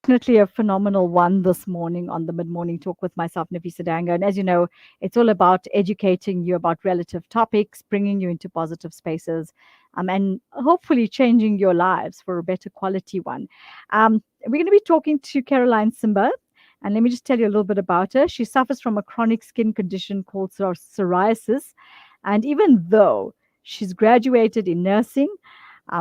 Definitely a phenomenal one this morning on the Mid Morning Talk with myself, Nafisa Danga. And as you know, it's all about educating you about relative topics, bringing you into positive spaces, and hopefully changing your lives for a better quality one. We're going to be talking to Caroline Simba. And let me just tell you a little bit about her. She suffers from a chronic skin condition called psoriasis. And even though she's graduated in nursing,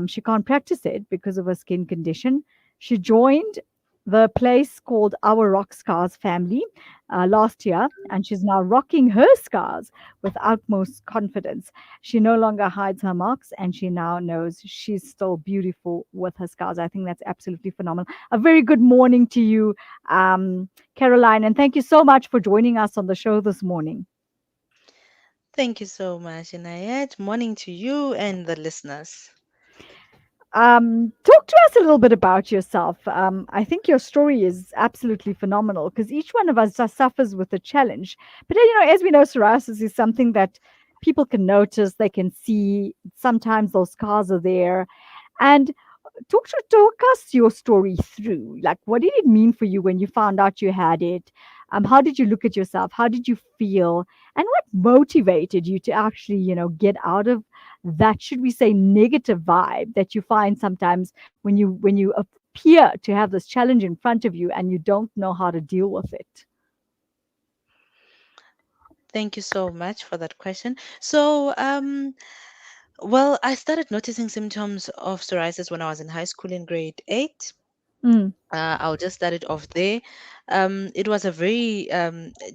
she can't practice it because of her skin condition. She joined the place called Our Rock Scars Family last year, and she's now rocking her scars with utmost confidence. She no longer hides her marks, and she now knows she's still beautiful with her scars. I think that's absolutely phenomenal. A very good morning to you, Caroline, and thank you so much for joining us on the show this morning. Thank you so much, Inayat. Morning to you and the listeners. Talk to us a little bit about yourself. I think your story is absolutely phenomenal because each one of us just suffers with a challenge. But as we know, psoriasis is something that people can notice, they can see. Sometimes those scars are there, and talk us your story through. Like, what did it mean for you when you found out you had it? How did you look at yourself? How did you feel? And what motivated you to actually, get out of that, should we say, negative vibe that you find sometimes when you appear to have this challenge in front of you and you don't know how to deal with it? Thank you so much for that question. Well, I started noticing symptoms of psoriasis when I was in high school in grade 8. Mm, I'll just start it off there. It was a very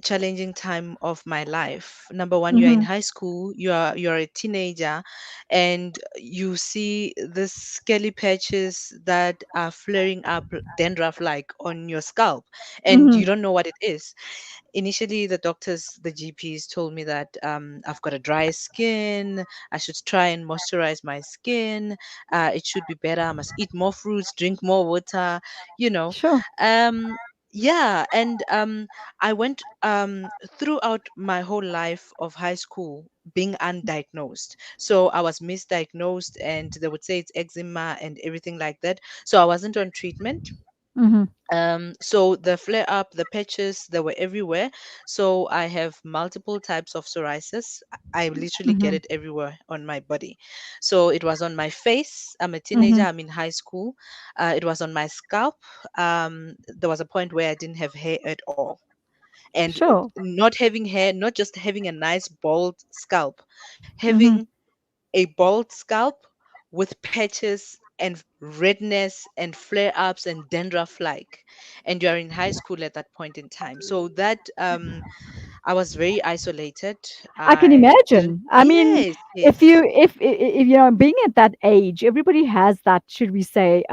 challenging time of my life. Number one, you are in mm-hmm, high school, you are a teenager, and you see the scaly patches that are flaring up dandruff like on your scalp, and mm-hmm, you don't know what it is. Initially, the doctors, the GPs told me that I've got a dry skin. I should try and moisturize my skin. It should be better. I must eat more fruits, drink more water, you know. sure. Um, yeah, and I went throughout my whole life of high school being undiagnosed. So I was misdiagnosed, and they would say it's eczema and everything like that. So I wasn't on treatment. Mm-hmm, So the flare up, the patches, they were everywhere. So I have multiple types of psoriasis. I literally get mm-hmm, it everywhere on my body. So it was on my face. I'm a teenager. mm-hmm, I'm in high school. It was on my scalp. There was a point where I didn't have hair at all. And sure. not having hair, not just having a nice bald scalp, Mm-hmm. having a bald scalp with patches and redness and flare ups and dandruff like, and you're in high school at that point in time. So that I was very isolated. I can I didn't. imagine. I mean, Yes, if yes. you if being at that age, everybody has that. Should we say,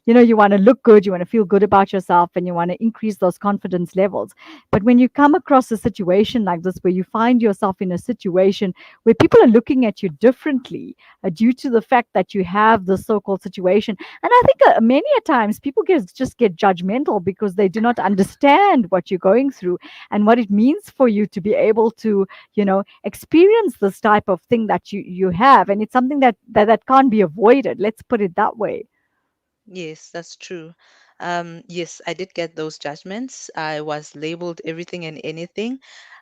you want to look good, you want to feel good about yourself, and you want to increase those confidence levels. But when you come across a situation like this, where you find yourself in a situation where people are looking at you differently due to the fact that you have the so-called situation, and I think many a times people just get judgmental because they do not understand what you're going through and what it means for you to be able to experience this type of thing that you have, and it's something that can't be avoided, let's put it that way. Yes, that's true. Yes, I did get those judgments. I was labeled everything and anything.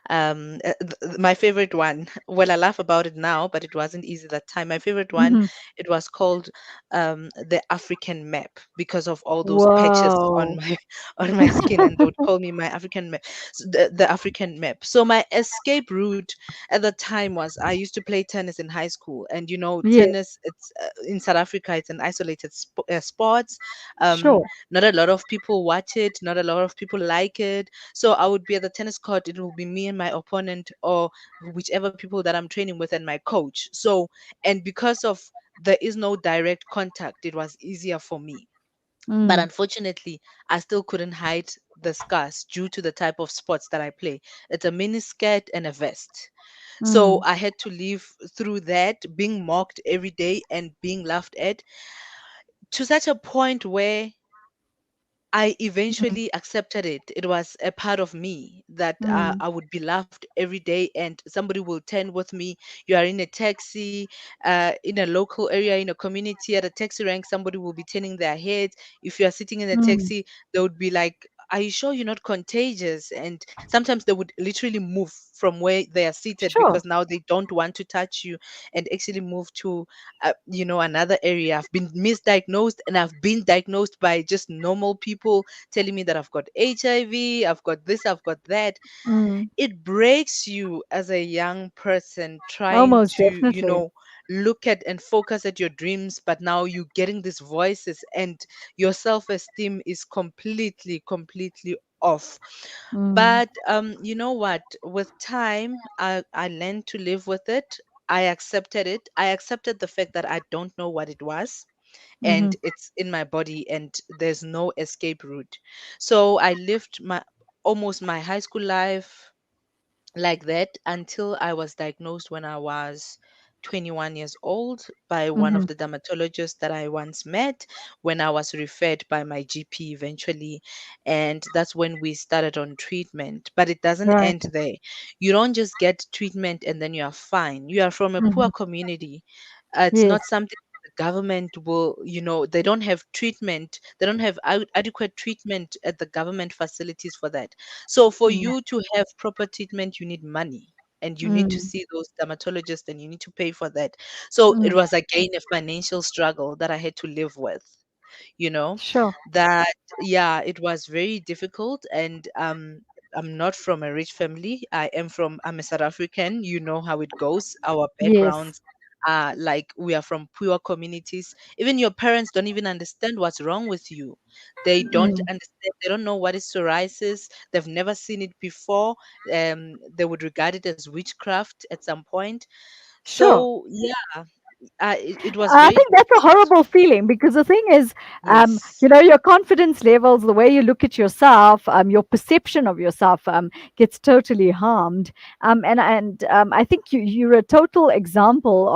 My favorite one, well, I laugh about it now, but it wasn't easy that time. My favorite one, Hmm. it was called the African map because of all those patches on Whoa. my on my skin, and they would call me my African map, the African map. So my escape route at the time was I used to play tennis in high school, and Yes, tennis, it's in South Africa, it's an isolated sports. um sure. Not a lot of people watch it, not a lot of people like it. So I would be at the tennis court, it will be me and my opponent, or whichever people that I'm training with, and my coach. So, and because of there is no direct contact, it was easier for me. But Mm, unfortunately, I still couldn't hide the scars due to the type of sports that I play. It's a mini skirt and a vest. So mm, I had to live through that, being mocked every day and being laughed at, to such a point where I Mm, eventually accepted it. It was a part of me that mm, I would be loved every day, and somebody will turn with me. You are in a taxi, in a local area, in a community, at a taxi rank, somebody will be turning their head. If you are sitting in a mm. taxi, they would be like, "Are you sure you're not contagious?" And sometimes they would literally move from where they are seated Sure. because now they don't want to touch you, and actually move to another area. I've been misdiagnosed, and I've been diagnosed by just normal people telling me that I've got HIV, I've got this, I've got that. Mm. It breaks you as a young person trying Almost to, definitely. look at and focus at your dreams, but now you're getting these voices and your self-esteem is completely off. Mm, But you know what? With time, I learned to live with it. I accepted it. I accepted the fact that I don't know what it was, mhm, and it's in my body, and there's no escape route. So I lived my almost my high school life like that until I was diagnosed when I was 21 years old by one of mhm. the dermatologists that I once met, when I was referred by my GP eventually. And that's when we started on treatment. But it doesn't Right. end there. You don't just get treatment and then you are fine. You are from a poor Mhm. community. It's Yes. not something the government will, they don't have treatment, they don't have adequate treatment at the government facilities for that. So for Mm, you to have proper treatment, you need money, and you need to mm, see those dermatologists, and you need to pay for that. So it mm. was again a financial struggle that I had to live with, you know, Sure. that yeah, it was very difficult. And I'm not from a rich family. I'm a South African. You know how it goes. Our Yes. backgrounds are like we are from poor communities. Even your parents don't even understand what's wrong with you. They don't Mm. understand. They don't know what is psoriasis. They've never seen it before. They would regard it as witchcraft at some point. Sure. So yeah, it was I very think that's a difficult. horrible feeling because the thing is, Yes. your confidence levels, the way you look at yourself, your perception of yourself gets totally harmed. And I think you're a total example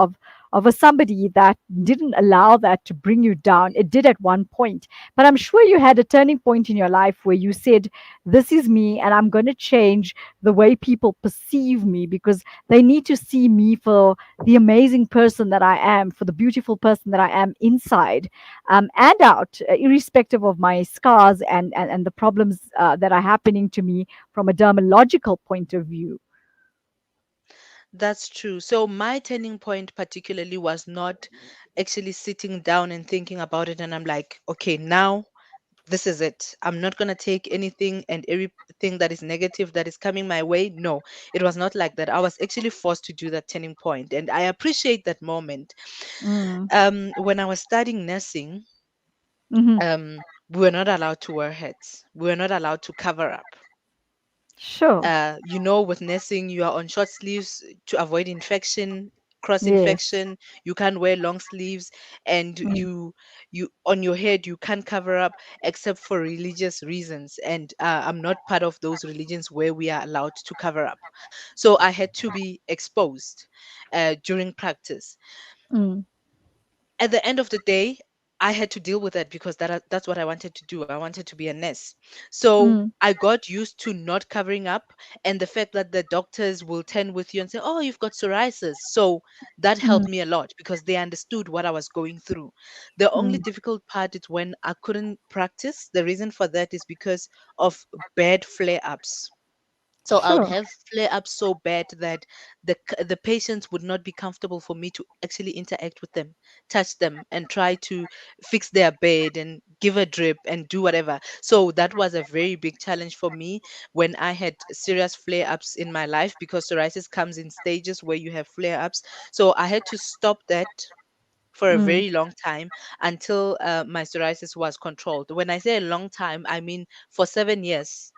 of a somebody that didn't allow that to bring you down. It did at one point, but I'm sure you had a turning point in your life where you said, "This is me, and I'm going to change the way people perceive me because they need to see me for the amazing person that I am, for the beautiful person that I am inside and out, irrespective of my scars and the problems that are happening to me from a dermatological point of view." That's true. So my turning point particularly was not actually sitting down and thinking about it, and I'm like, okay, now this is it. I'm not going to take anything and everything that is negative that is coming my way. No, it was not like that. I was actually forced to do that turning point, and I appreciate that moment. Mm. When I was studying nursing, Hmm. we were not allowed to wear hats. We were not allowed to cover up. Sure. With nursing, you are on short sleeves to avoid infection, cross Yes. infection. You can't wear long sleeves, and Mm. you on your head you can't cover up except for religious reasons. And I'm not part of those religions where we are allowed to cover up, so I had to be exposed during practice. Mm. At the end of the day, I had to deal with that because that's what I wanted to do. I wanted to be a nurse. So Mm. I got used to not covering up, and the fact that the doctors will turn with you and say, "Oh, you've got psoriasis." So that Mm. helped me a lot because they understood what I was going through. The only Mm. difficult part is when I couldn't practice. The reason for that is because of bad flare-ups. So I would Sure. have flare ups so bad that the patients would not be comfortable for me to actually interact with them, touch them, and try to fix their bed and give a drip and do whatever. So that was a very big challenge for me when I had serious flare ups in my life, because psoriasis comes in stages where you have flare ups. So I had to stop that for a Mm. very long time until my psoriasis was controlled. When I say a long time, I mean for 7 years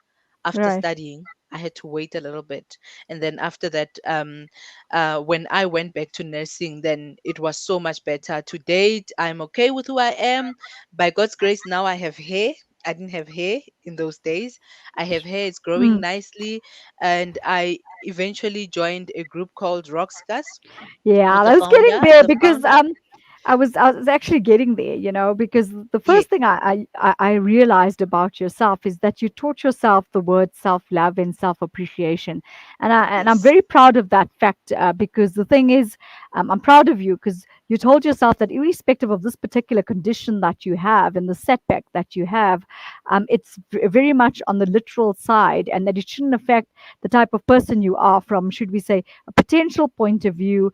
after Right. studying. I had to wait a little bit. And then after that, when I went back to nursing, then it was so much better. To date, I'm okay with who I am. By God's grace, now I have hair. I didn't have hair in those days. I have hair, it's growing Mm. nicely. And I eventually joined a group called Rockstars Yeah, with I was getting there the because founder. I was actually getting there, because the Yeah. first thing I realized about yourself is that you taught yourself the word self love and self appreciation, and I'm Yes. very proud of that fact, because the thing is, I'm proud of you because you told yourself that irrespective of this particular condition that you have and the setback that you have, it's very much on the literal side, and that it shouldn't affect the type of person you are from, should we say, a potential point of view,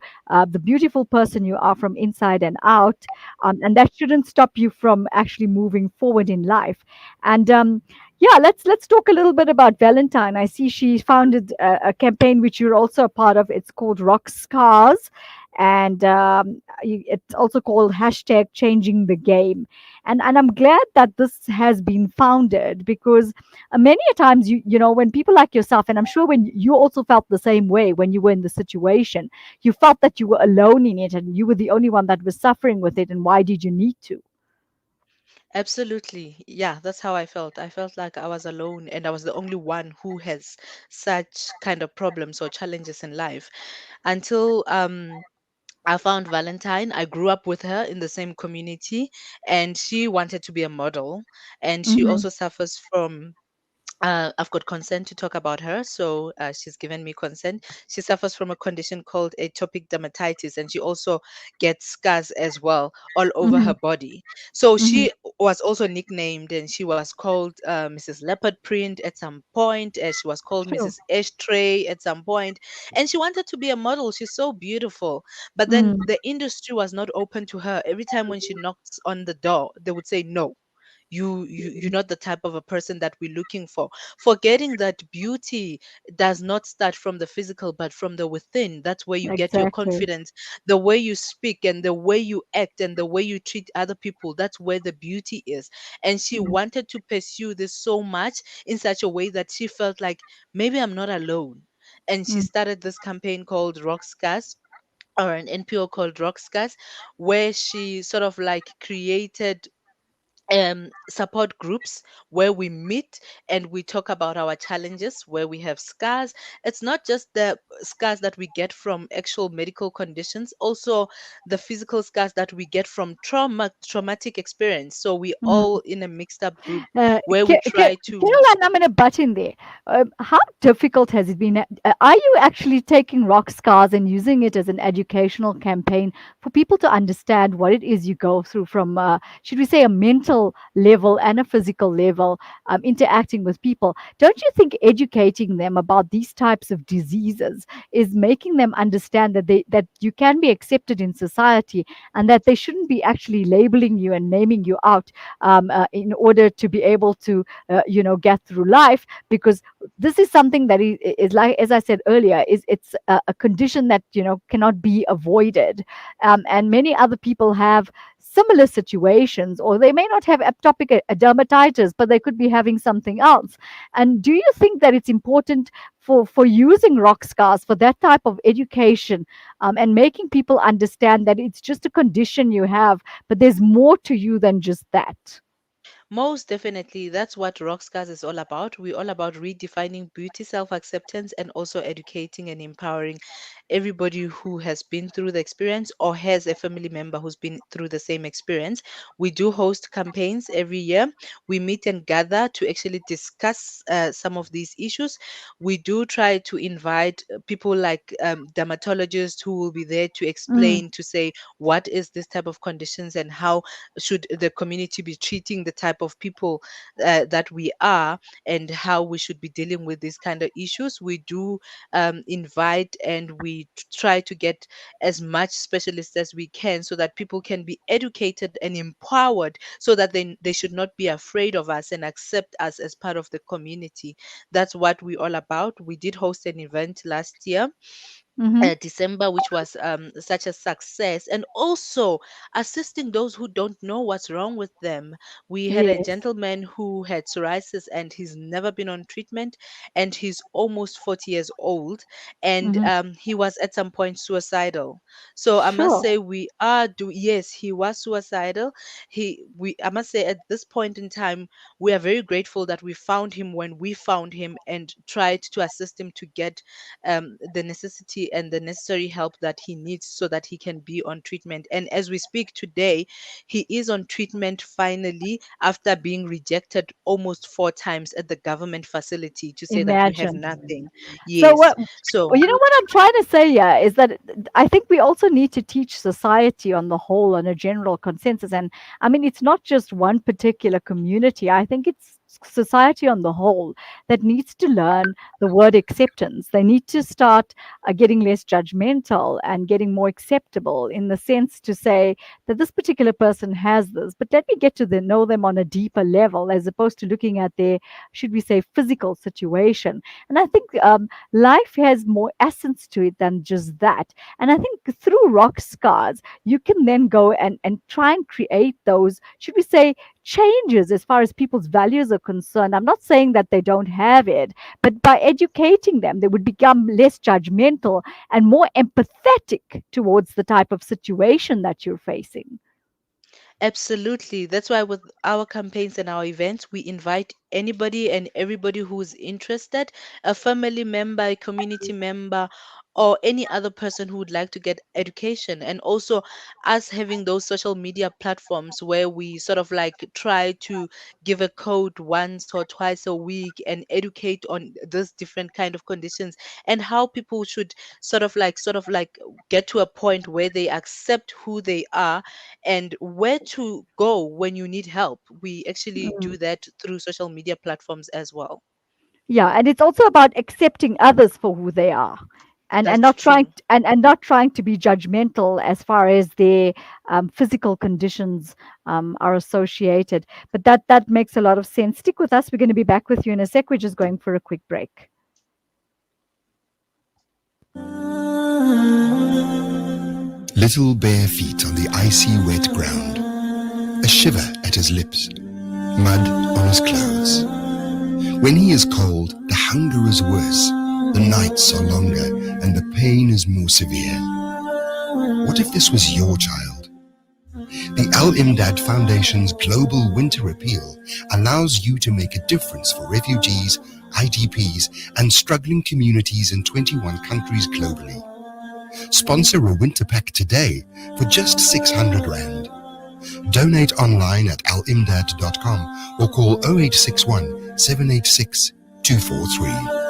the beautiful person you are from inside and out, and that shouldn't stop you from actually moving forward in life. And yeah, let's talk a little bit about Valentine. I see she founded a campaign which you're also a part of. It's called Rock Scars, and it's also called hashtag Changing the Game. And I'm glad that this has been founded because many a times when people like yourself, and I'm sure when you also felt the same way when you were in the situation, you felt that you were alone in it and you were the only one that was suffering with it, and why did you need to? Absolutely. Yeah, that's how I felt. I felt like I was alone and I was the only one who has such kind of problems or challenges in life until I found Valentine. I grew up with her in the same community, and she wanted to be a model, and she Hmm. also suffers from I've got consent to talk about her, so she's given me consent. She suffers from a condition called atopic dermatitis, and she also gets scars as well all over Hmm. her body. So Hmm. she was also nicknamed, and she was called Mrs. Leopard Print at some point. She was called Sure. Mrs. Ashtray at some point, and she wanted to be a model. She's so beautiful, but then Mm. the industry was not open to her. Every time when she knocks on the door, they would say no. You're not the type of a person that we're looking for, forgetting that beauty does not start from the physical but from the within. That's where you get your Exactly. confidence, the way you speak and the way you act and the way you treat other people. That's where the beauty is. And she Mm. wanted to pursue this so much in such a way that she felt like maybe I'm not alone. And she Mm. started this campaign called Rock Scars, or an NPO called Rock Scars, where she sort of like created support groups where we meet and we talk about our challenges where we have scars. It's not just the scars that we get from actual medical conditions, also the physical scars that we get from traumatic experience. So we Mm. all in a mixed up group Uh, where we try to. Caroline, I'm going to butt in there. How difficult has it been? Are you actually taking rock scars and using it as an educational campaign for people to understand what it is you go through from, should we say, a mental level and a physical level, interacting with people? Don't you think educating them about these types of diseases is making them understand that you can be accepted in society and that they shouldn't be actually labeling you and naming you out, in order to be able to get through life, because this is something that is, like as I said earlier, is it's a condition that cannot be avoided, and many other people have similar situations, or they may not have atopic dermatitis, but they could be having something else. And do you think that it's important for using rock scars for that type of education, and making people understand that it's just a condition you have, but there's more to you than just that? Most definitely, that's what Rockscars is all about. We're all about redefining beauty, self acceptance, and also educating and empowering everybody who has been through the experience or has a family member who's been through the same experience. We do host campaigns every year. We meet and gather to actually discuss some of these issues. We do try to invite people like dermatologists who will be there to Mm. explain, to say, what is this type of conditions and how should the community be treating the type of people that we are, and how we should be dealing with these kind of issues. We do invite and we try to get as much specialists as we can so that people can be educated and empowered, so that they should not be afraid of us and accept us as part of the community. That's what we're all about. We did host an event last year, Mhm. December, which was such a success, and also assisting those who don't know what's wrong with them. We had a Yes. gentleman who had psoriasis and he's never been on treatment, and he's almost 40 years old, and Mhm. he was at some point suicidal. So I must Sure. say, we are do yes, he was suicidal. I must say, at this point in time, we are very grateful that we found him when we found him and tried to assist him to get the necessity therapy and the necessary help that he needs so that he can be on treatment. And as we speak today, he is on treatment finally after being rejected almost 4 times at the government facility to say that you have Imagine. nothing. So Yes. what So well, you know what I'm trying to say here is that I think we also need to teach society on the whole on a general consensus. And I mean, it's not just one particular community. I think it's society on the whole that needs to learn the word acceptance. They need to start getting less judgmental and getting more acceptable in the sense to say that this particular person has this, but let me get to know them on a deeper level as opposed to looking at their, should we say, physical situation. And I think life has more essence to it than just that. And I think through rock scars, you can then go and try and create those, should we say, changes as far as people's values are concerned. I'm not saying that they don't have it, but by educating them, they would become less judgmental and more empathetic towards the type of situation that you're facing. absolutely. That's why with our campaigns and our events, we invite anybody and everybody who's interested, a family member, a community member, or any other person who would like to get education. And also, us having those social media platforms where we sort of like try to give a code once or twice a week and educate on this different kind of conditions and how people should sort of like get to a point where they accept who they are and where to go when you need help. We actually do that through social media platforms as well. Yeah, and it's also about accepting others for who they are. And That's not trying true. and not trying to be judgmental as far as their physical conditions are associated. But that makes a lot of sense. Stick with us. We're going to be back with you in a sec. We're just going for a quick break. Little bare feet on the icy wet ground, a shiver at his lips, mud on his clothes. When he is cold, the hunger is worse, the nights are longer, and the pain is more severe. What if this was your child? The Al Imdad Foundation's Global Winter Appeal allows you to make a difference for refugees, IDPs, and struggling communities in 21 countries globally. Sponsor a winter pack today for just 600 Rand. Donate online at alimdad.com or call 0861 786 243.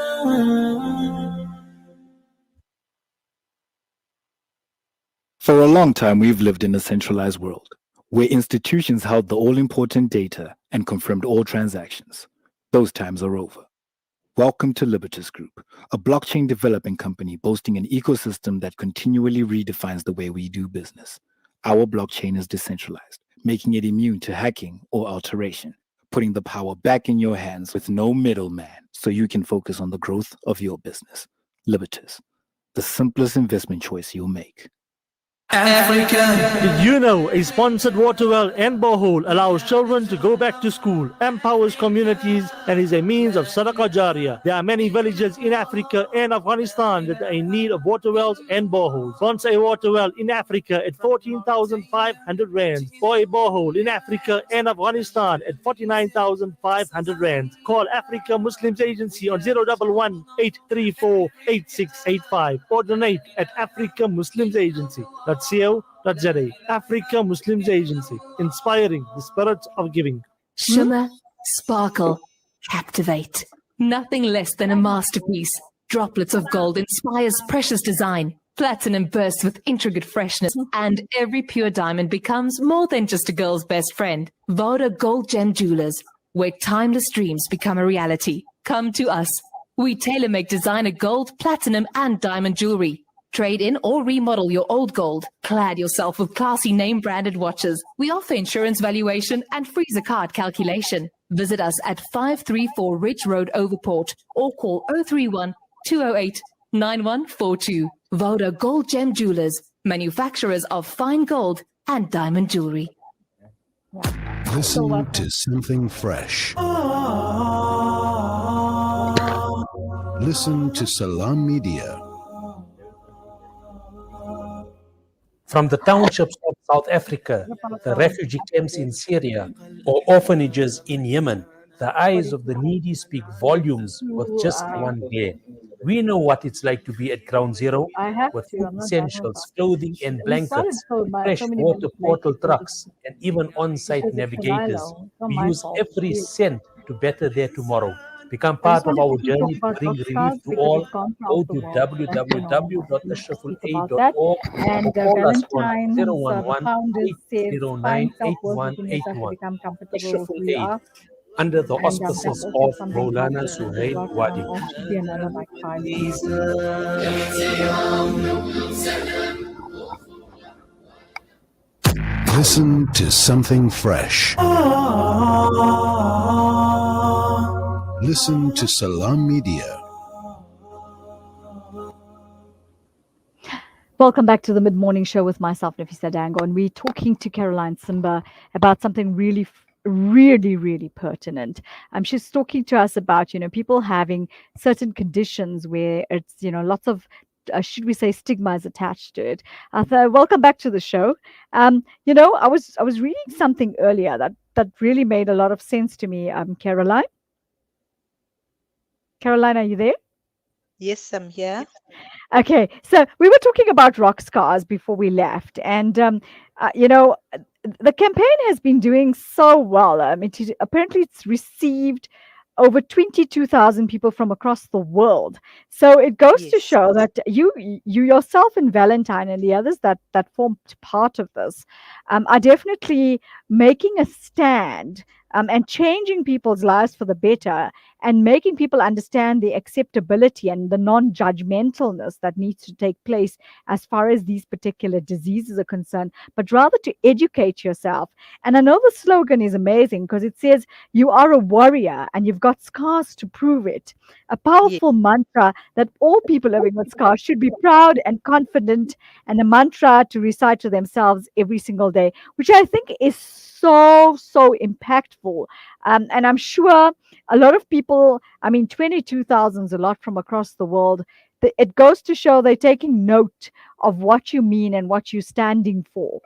For a long time, we've lived in a centralized world, where institutions held the all-important data and confirmed all transactions. Those times are over. Welcome to Libertas Group, a blockchain developing company boasting an ecosystem that continually redefines the way we do business. Our blockchain is decentralized, making it immune to hacking or alteration, putting the power back in your hands with no middleman so you can focus on the growth of your business. Libertas, the simplest investment choice you'll make. Africa. Did you know a sponsored water well and borehole allows children to go back to school, empowers communities, and is a means of sadaqah jariyah? There are many villages in Africa and Afghanistan that are in need of water wells and boreholes. Sponsor a water well in Africa at 14,500 Rand, or a borehole in Africa and Afghanistan at 49,500 Rand. Call Africa Muslims Agency on 011 834 8685 or donate at Africa Muslims Agency. .co.za. Africa Muslims Agency, inspiring the spirit of giving. Shimmer, sparkle, captivate. Nothing less than a masterpiece. Droplets of gold inspires precious design. Platinum bursts with intricate freshness, and every pure diamond becomes more than just a girl's best friend. Voda Gold Gem Jewelers, where timeless dreams become a reality. Come to us. We tailor-make designer gold, platinum, and diamond jewelry. Trade in or remodel your old gold. Clad yourself with classy name-branded watches. We offer insurance valuation and freezer card calculation. Visit us at 534 Ridge Road, Overport, or call 031 208 9142. Voda Gold Gem Jewelers, manufacturers of fine gold and diamond jewelry. Listen to something fresh. Listen to Salam Media. From the townships of South Africa, the refugee camps in Syria, or orphanages in Yemen, the eyes of the needy speak volumes with just one glare. We know what it's like to be at ground zero I have with to. food I'm not done with essentials, clothing and that. We started blankets, so fresh many water minutes late portal trucks, and even on site because of navigators. Kalilo. It's not We my use fault. It's every you. cent to better their tomorrow. Become I just part of wanted to our keep journey talking to about bring rock relief stars to because all. it's gone throughout Go the to world. That's, we speak about that. www.ashrafulaid.org or And call us on Valentine's, the 011 founders says, find 809 self-worth within yourself to 8181. become comfortable with Ashraful who you Aid, are. under the And that's auspices also of something Maulana positive that we Suhail got. Wadi. That should be another like 5 minutes. Listen to something fresh. Listen to Salam Media. Welcome back to the mid-morning show with myself, Nafisa Dango, and we're talking to Caroline Simba about something really pertinent. She's talking to us about, people having certain conditions where it's, lots of, should we say, stigmas attached to it. Welcome back to the show. I was reading something earlier that really made a lot of sense to me. Caroline, are you there? Yes, I'm here. Okay, so we were talking about rock scars before we left, and the campaign has been doing so well. I mean, apparently, it's received over 22,000 people from across the world. So it goes to Yes. show that you yourself and Valentine and the others that formed part of this are definitely making a stand. And changing people's lives for the better and making people understand the acceptability and the non-judgmentalness that needs to take place as far as these particular diseases are concerned, but rather to educate yourself. And I know the slogan is amazing because it says you are a warrior and you've got scars to prove it. A Yes. powerful mantra that all people living with scars should be proud and confident, and a mantra to recite to themselves every single day, which I think is so impactful. And I'm sure a lot of people, I mean, 22,000 is a lot from across the world. It goes to show they're taking note of what you mean and what you're standing for.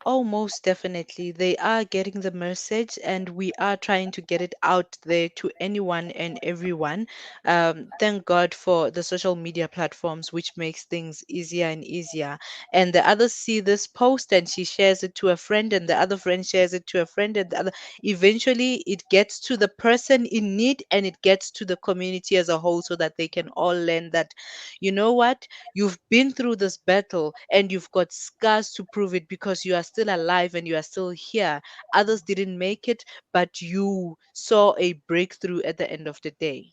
Oh, most definitely. They are getting the message, and we are trying to get it out there to anyone and everyone. Thank God for the social media platforms, which makes things easier and easier. And the others see this post, and she shares it to a friend, and the other friend shares it to a friend, and the other. Eventually, it gets to the person in need, and it gets to the community as a whole, so that they can all learn that, you know what, you've been through this battle and you've got scars to prove it, because you are still alive and you are still here. Others didn't make it, but you saw a breakthrough at the end of the day.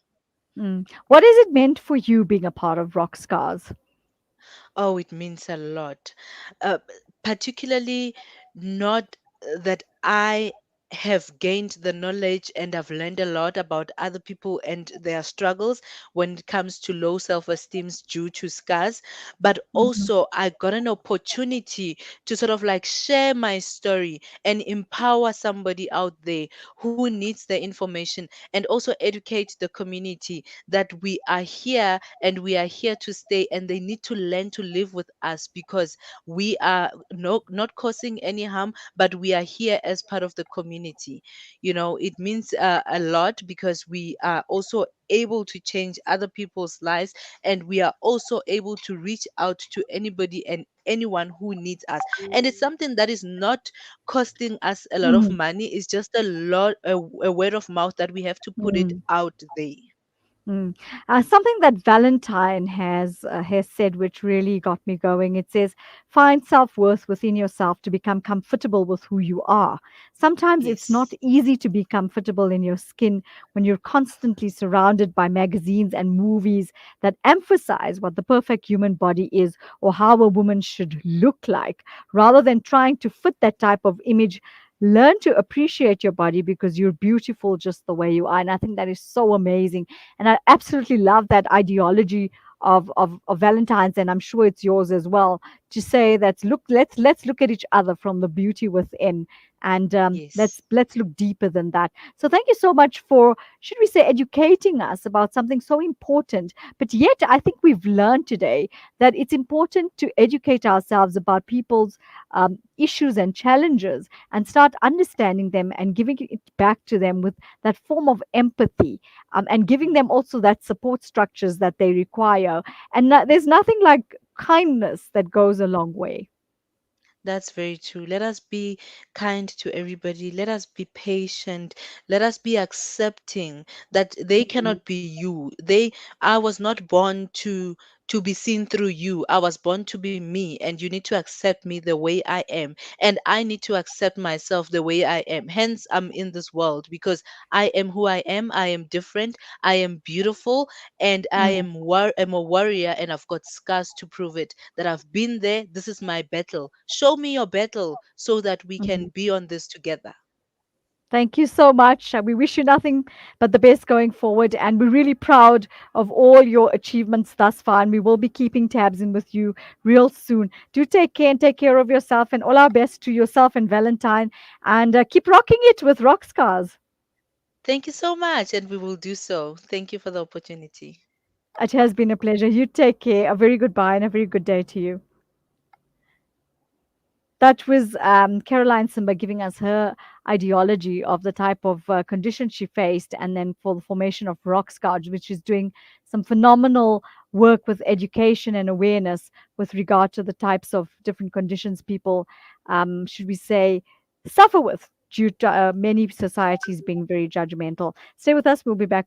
What is it meant for you being a part of Rock Scars? Oh, it means a lot. Uh, Particularly, not that I have gained the knowledge and I've learned a lot about other people and their struggles when it comes to low self-esteem due to scars, but Mhm. also I got an opportunity to sort of like share my story and empower somebody out there who needs the information, and also educate the community that we are here and we are here to stay, and they need to learn to live with us, because we are not causing any harm, but we are here as part of the community. It means a lot, because we are also able to change other people's lives, and we are also able to reach out to anybody and anyone who needs us. And it's something that is not costing us a lot of Mm, money. It's just a word of mouth that we have to put it mm. out there. Mm. Something that Valentine has said, which really got me going. It says, "Find self worth within yourself to become comfortable with who you are." Sometimes it's not Yes. easy to be comfortable in your skin when you're constantly surrounded by magazines and movies that emphasize what the perfect human body is or how a woman should look like, rather than trying to fit that type of image. Learn to appreciate your body because you're beautiful just the way you are. And I think that is so amazing, and I absolutely love that ideology of Valentine's, and I'm sure it's yours as well. To say that, look, let's look at each other from the beauty within. And Yes. let's look deeper than that. So thank you so much for, should we say, educating us about something so important. But yet I think we've learned today that it's important to educate ourselves about people's issues and challenges, and start understanding them and giving it back to them with that form of empathy, and giving them also that support structures that they require. And there's nothing like kindness that goes a long way. That's very true. Let us be kind to everybody. Let us be patient. Let us be accepting that they cannot be you. I was not born to be seen through you. I was born to be me, and you need to accept me the way I am. And I need to accept myself the way I am. Hence, I'm in this world because I am who I am. I am different. I am beautiful, and I'm a warrior, and I've got scars to prove it, that I've been there. This is my battle. Show me your battle so that we can Mhm. be on this together. Thank you so much. We wish you nothing but the best going forward. And we're really proud of all your achievements thus far. And we will be keeping tabs in with you real soon. Do take care and take care of yourself. And all our best to yourself and Valentine. And keep rocking it with Rock Scars. Thank you so much, and we will do so. Thank you for the opportunity. It has been a pleasure. You take care. A very goodbye and a very good day to you. That was Caroline Simba giving us her ideology of the type of condition she faced, and then for the formation of Rock Scouts, which is doing some phenomenal work with education and awareness with regard to the types of different conditions people, should we say, suffer with due to many societies being very judgmental. Stay with us. We'll be back.